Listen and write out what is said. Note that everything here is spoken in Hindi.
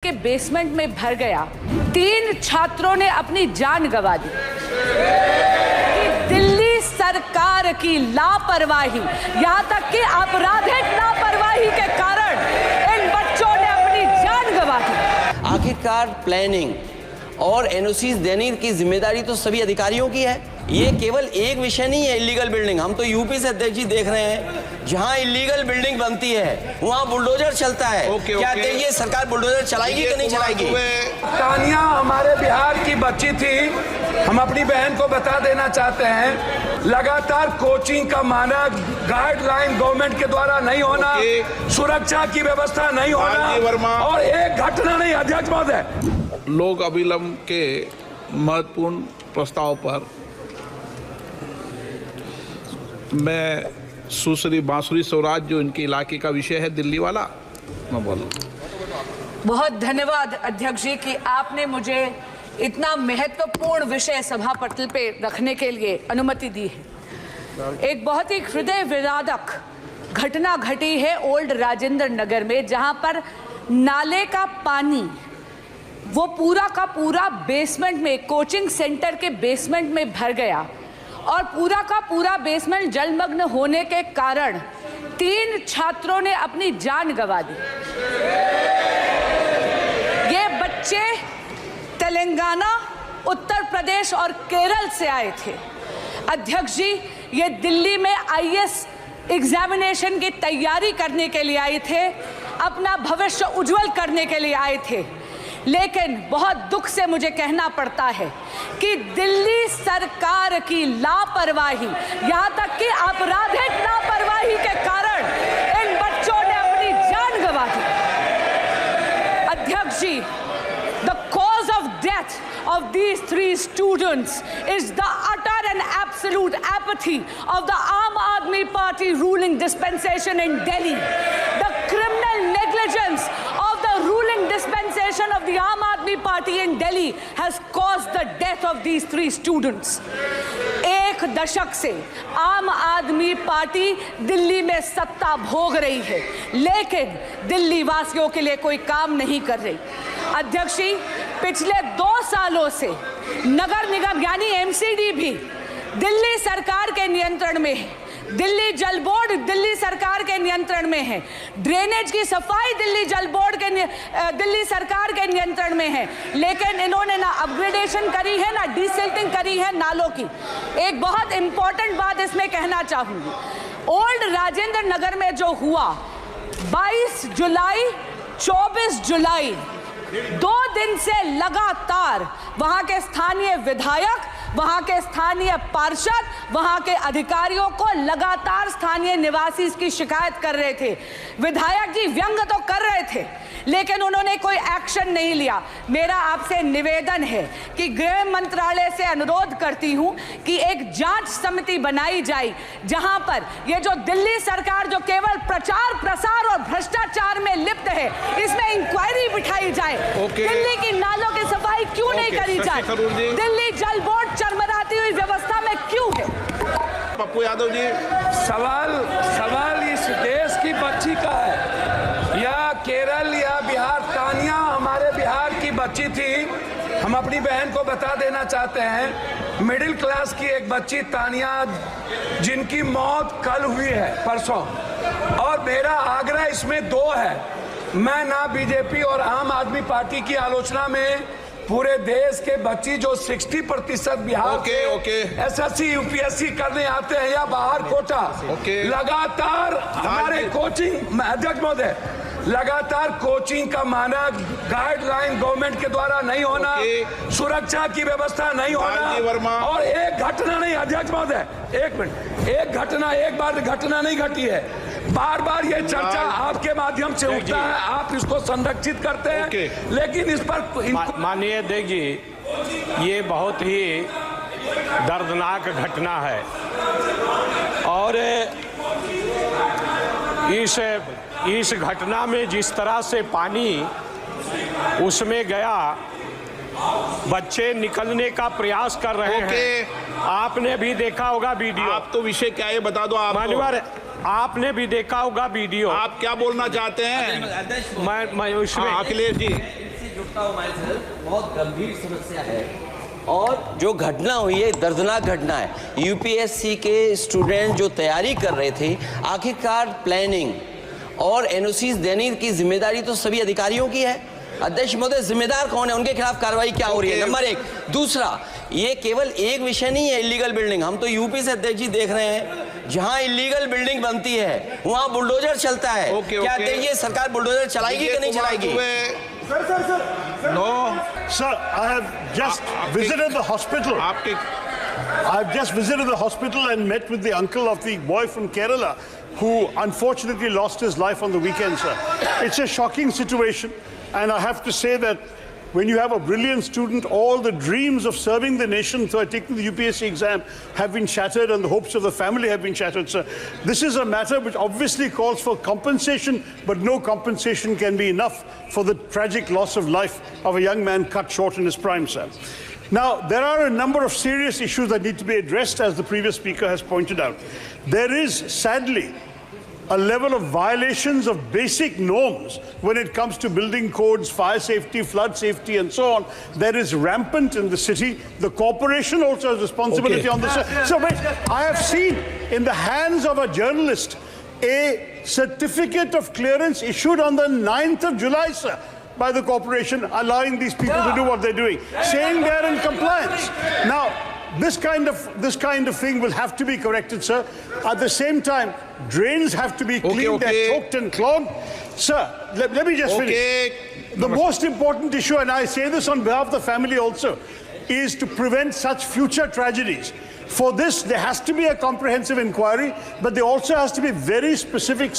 के बेसमेंट में भर गया। 3 छात्रों ने अपनी जान गंवा दी। कि दिल्ली सरकार की लापरवाही, यहाँ तक कि आपराधिक लापरवाही के कारण इन बच्चों ने अपनी जान गंवा दी। आखिरकार प्लानिंग और एनओसी देने की जिम्मेदारी तो सभी अधिकारियों की है। ये केवल एक विषय नहीं है इलीगल बिल्डिंग। हम तो यूपी से अध्यक्ष जी देख रहे हैं, जहां इलीगल बिल्डिंग बनती है वहां बुलडोजर चलता है। क्या ये सरकार बुलडोजर चलाएगी कि नहीं चलाएगी? तानिया हमारे बिहार की बच्ची थी। हम अपनी बहन को बता देना चाहते हैं, लगातार कोचिंग का मानक गाइडलाइन गवर्नमेंट के द्वारा नहीं होना, सुरक्षा की व्यवस्था नहीं होना, और एक घटना नहीं। अध्यक्ष महोदय, लोक अभिलंब के महत्वपूर्ण प्रस्ताव पर मैं सुश्री बांसुरी स्वराज, जो इनके इलाके का विषय है दिल्ली वाला, मैं बोलूँ। बहुत धन्यवाद अध्यक्ष जी कि आपने मुझे इतना महत्वपूर्ण विषय सभा पटल पे रखने के लिए अनुमति दी है। एक बहुत ही हृदय विदारक घटना घटी है ओल्ड राजेंद्र नगर में, जहां पर नाले का पानी वो पूरा का पूरा बेसमेंट में, कोचिंग सेंटर के बेसमेंट में भर गया और पूरा का पूरा बेसमेंट जलमग्न होने के कारण 3 छात्रों ने अपनी जान गंवा दी। ये बच्चे तेलंगाना, उत्तर प्रदेश और केरल से आए थे। अध्यक्ष जी, ये दिल्ली में आईएएस एग्जामिनेशन की तैयारी करने के लिए आए थे, अपना भविष्य उज्जवल करने के लिए आए थे। लेकिन बहुत दुख से मुझे कहना पड़ता है कि दिल्ली सरकार की लापरवाही, यहाँ तक कि आपराधिक लापरवाही के कारण इन बच्चों ने अपनी जान गंवा दी। अध्यक्ष जी, the cause of death of these 3 students is the utter and absolute apathy of the Aam Aadmi Party ruling dispensation in Delhi. The criminal negligence of the ruling dispensation of the Aam Aadmi Party in Delhi has caused the death of these 3 students. एक दशक से आम आदमी पार्टी दिल्ली में सत्ता भोग रही है, लेकिन दिल्ली वासियों के लिए कोई काम नहीं कर रही। अध्यक्ष जी, पिछले 2 सालों से नगर निगम यानी एमसीडी भी दिल्ली सरकार के नियंत्रण में है, दिल्ली जल बोर्ड दिल्ली सरकार के नियंत्रण में है, ड्रेनेज की सफाई दिल्ली जल बोर्ड के दिल्ली सरकार के नियंत्रण में है, लेकिन इन्होंने ना अपग्रेडेशन करी है ना डिसिल्टिंग करी है नालों की। एक बहुत इंपॉर्टेंट बात इसमें कहना चाहूंगी, ओल्ड राजेंद्र नगर में जो हुआ 22 जुलाई 24 जुलाई 2 दिन से लगातार वहां के स्थानीय विधायक, वहां के स्थानीय पार्षद, वहां के अधिकारियों को लगातार स्थानीय निवासी इसकी शिकायत कर रहे थे। विधायक जी व्यंग तो कर रहे थे, लेकिन उन्होंने कोई एक्शन नहीं लिया। मेरा आपसे निवेदन है कि गृह मंत्रालय से अनुरोध करती हूं कि एक जांच समिति बनाई जाए, जहां पर ये जो दिल्ली सरकार जो केवल प्रचार प्रसार और भ्रष्टाचार में लिप्त है, इसमें इंक्वायरी बिठाई जाए। दिल्ली की नालों की सफाई क्यों नहीं करी जाए? दिल्ली जल बोर्ड चरमराती हुई व्यवस्था में क्यों है? पप्पू यादव जी, सवाल इस देश की बच्ची का है या केरल या बिहार? तानिया हमारे बिहार की बच्ची थी। हम अपनी बहन को बता देना चाहते हैं, मिडिल क्लास की एक बच्ची तानिया, जिनकी मौत कल हुई है, परसों। और मेरा आग्रह इसमें 2 है। मैं ना बीजेपी और आम आदमी पार्टी की आलोचना में, पूरे देश के बच्ची जो 60% बिहार के एसएससी यूपीएससी करने आते हैं या बाहर कोटा, लगातार हमारे कोचिंग, अध्यक्ष महोदय, लगातार कोचिंग का मानक गाइडलाइन गवर्नमेंट के द्वारा नहीं होना, सुरक्षा की व्यवस्था नहीं होना, और एक घटना नहीं। अध्यक्ष महोदय, 1 मिनट, एक बार घटना नहीं घटी है, बार बार ये चर्चा आपके माध्यम से उठता है, आप इसको संरक्षित करते हैं, लेकिन इस पर माननीय अध्यक्ष जी, ये बहुत ही दर्दनाक घटना है और इस घटना में जिस तरह से पानी उसमें गया, बच्चे निकलने का प्रयास कर रहे हैं। आपने भी देखा होगा वीडियो। आप तो विषय क्या है बता दो आप। मान्यवर, आपने भी देखा होगा वीडियो। आप क्या बोलना चाहते हैं? मैं उसमें अखिलेश जी बहुत गंभीर समस्या है और जो घटना हुई है दर्दनाक घटना है। यूपीएससी के स्टूडेंट जो तैयारी कर रहे थे, आखिरकार प्लानिंग और एनओसीज देने की जिम्मेदारी तो सभी अधिकारियों की है। अध्यक्ष महोदय, जिम्मेदार कौन है, उनके खिलाफ कार्रवाई क्या हो रही है? नंबर एक। दूसरा, ये केवल एक विषय नहीं है इलीगल बिल्डिंग। हम तो यूपी से अध्यक्ष जी देख रहे हैं, जहां इलीगल बिल्डिंग बनती है वहां बुलडोजर चलता है। क्या अध्यक्ष जी सरकार बुलडोजर चलाएगी कि नहीं चलाएगी? No Sir, I have just visited the hospital. I've just visited the hospital and met with the uncle of the boy from Kerala who unfortunately lost his life on the weekend, sir. It's a shocking situation, and I have to say that when you have a brilliant student, all the dreams of serving the nation through taking the UPSC exam have been shattered and the hopes of the family have been shattered, sir. This is a matter which obviously calls for compensation, but no compensation can be enough for the tragic loss of life of a young man cut short in his prime, sir. Now, there are a number of serious issues that need to be addressed, as the previous speaker has pointed out. There is, sadly, a level of violations of basic norms when it comes to building codes, fire safety, flood safety, and so on. That is rampant in the city. The corporation also has responsibility on this. So wait, I have seen in the hands of a journalist a certificate of clearance issued on the 9th of July, sir, by the corporation, allowing these people to do what they're doing, saying they're in compliance. Now, this kind of thing will have to be corrected, sir. At the same time, drains have to be cleaned. They're choked and clogged. Sir, let me just finish. The most important issue, and I say this on behalf of the family also, is to prevent such future tragedies. For this, there has to be a comprehensive inquiry, but there also has to be very specific